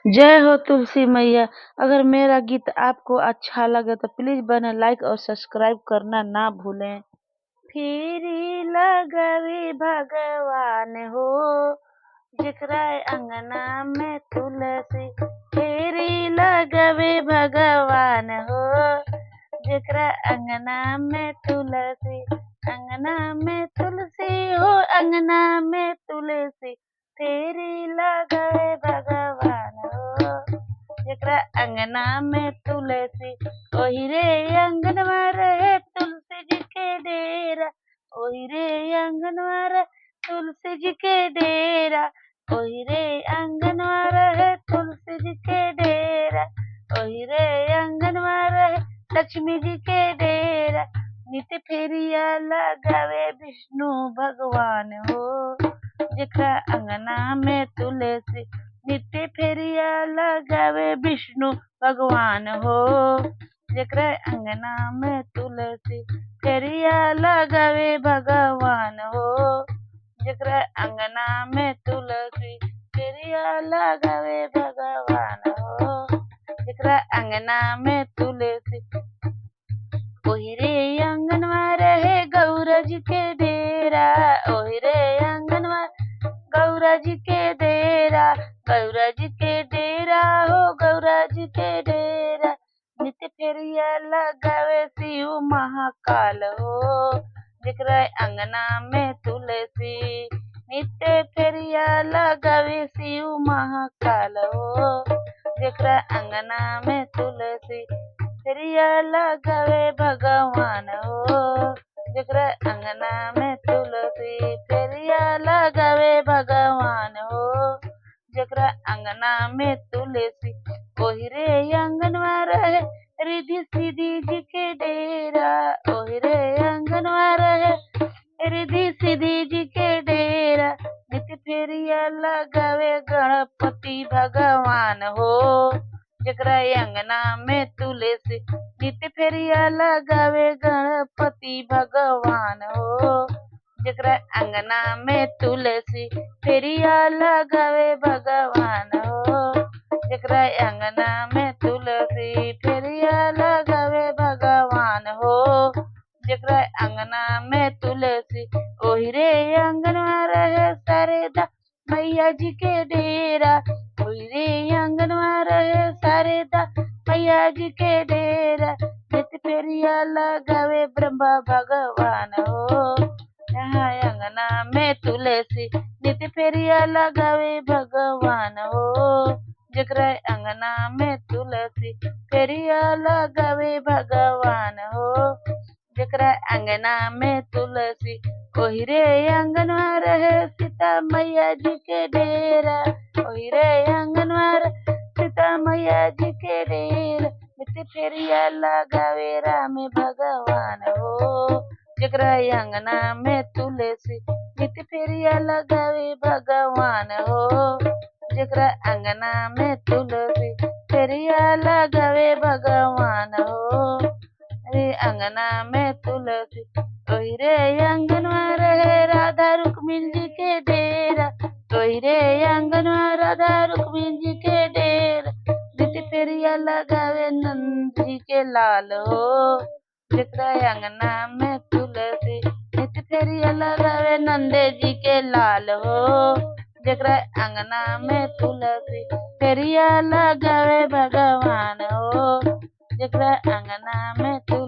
जय हो तुलसी मैया। अगर मेरा गीत आपको अच्छा लगे तो प्लीज बने लाइक और सब्सक्राइब करना ना भूलें। फेरी लगवी भगवान हो, जेकरा अंगना में तुलसी। फेरी लगवी भगवान हो, जेकरा अंगना में तुलसी। अंगना में तुलसी हो, अंगना में तुलसी। फेरी लगवे भगवान हो, जेकरा अंगना में तुलसी। ओही रे अंगनवा रहे तुलसी जी के डेरा। ओही रे अंगनवा रहे तुलसी जी के डेरा। ओही रे अंगनवा रहे तुलसी जी के डेरा। ओही रे अंगनवा रहे लक्ष्मी जी के डेरा। नित फेरिया लगावे विष्णु भगवान हो, जेकरा अंगना में तुलसी। नित्य फेरिया लगावे विष्णु भगवान हो, जेकरा अंगना में तुलसी। फेरिया लगावे भगवान हो, जेकरा अंगना में तुलसी। फेरिया लगावे भगवान हो, जेकरा अंगना में तुलसी। ओही रे अंगनवा रहे गौरा जी के डेरा। ओही रे अंगनवा गौरा जी के डेरा। गौरा जी के डेरा हो, गौरा जी के डेरा। नित्य फेरिया लगावे शिव महाकाल हो, जेकरा अंगना में तुलसी। नित्य फेरिया लगावे शिव महाकाल हो, जेकरा अंगना में तुलसी। फेरिया लगावे भगवान हो, जेकरा अंगना में तुलसी। फेरिया लगावे भगवान हो, जेकरा अंगना में तुलसी। ओही रे अंगनवा रहे रिधि सिद्धि जी के डेरा। ओही रे अंगनवा रहे रिधि सिद्धि जी के डेरा। नित्य फेरिया लगावे गणपति भगवान हो, जेकरा अंगना में तुलसी। नित्य फेरिया लगावे गणपति भगवान हो, जेकरा अंगना में तुलसी। फेरिया लगावे भगवान हो, जेकरा अंगना में तुलसी। फेरिया लगावे भगवान हो, जेकरा अंगना में तुलसी। ओही रे अंगनवा रहे शारदा मैया जी के डेरा। ओही रे अंगनवा रहे शारदा मैया जी के डेरा। नित्य फेरिया लगावे ब्रह्मा भगवान हो, यहाँ अंगना में तुलसी। नित्य फेरिया लगावे भगवान हो, जेकरा अंगना में तुलसी। फेरिया लगावे भगवान हो, जेकरा अंगना में तुलसी। ओही रे अंगनवा रहे सीता मैया जी के डेरा। ओही रे अंगनवा रहे सीता मैया जी के डेरा। नित्य फेरिया लगावे राम भगवान हो, जेकरा अंगना में तुलसी। नित्य फेरिया लगावे भगवान हो, जेकरा अंगना में तुलसी। फेरिया लगावे भगवान हो, रे अंगना में तुलसी। ओही रे अंगनवा रहे राधा रुक्मिणी जी के डेरा। ओही रे अंगनवा राधा रुक्मिणी जी के डेरा। नित्य फेरिया लगावे नंद जी के लाल हो, जेकरा अंगना में तुलसी। नित्य फेरिया लगावे नंदे जी के लाल हो, जेकरा अंगना में तुलसी। फेरिया लगावे भगवान हो, जेकरा अंगना में तुलसी।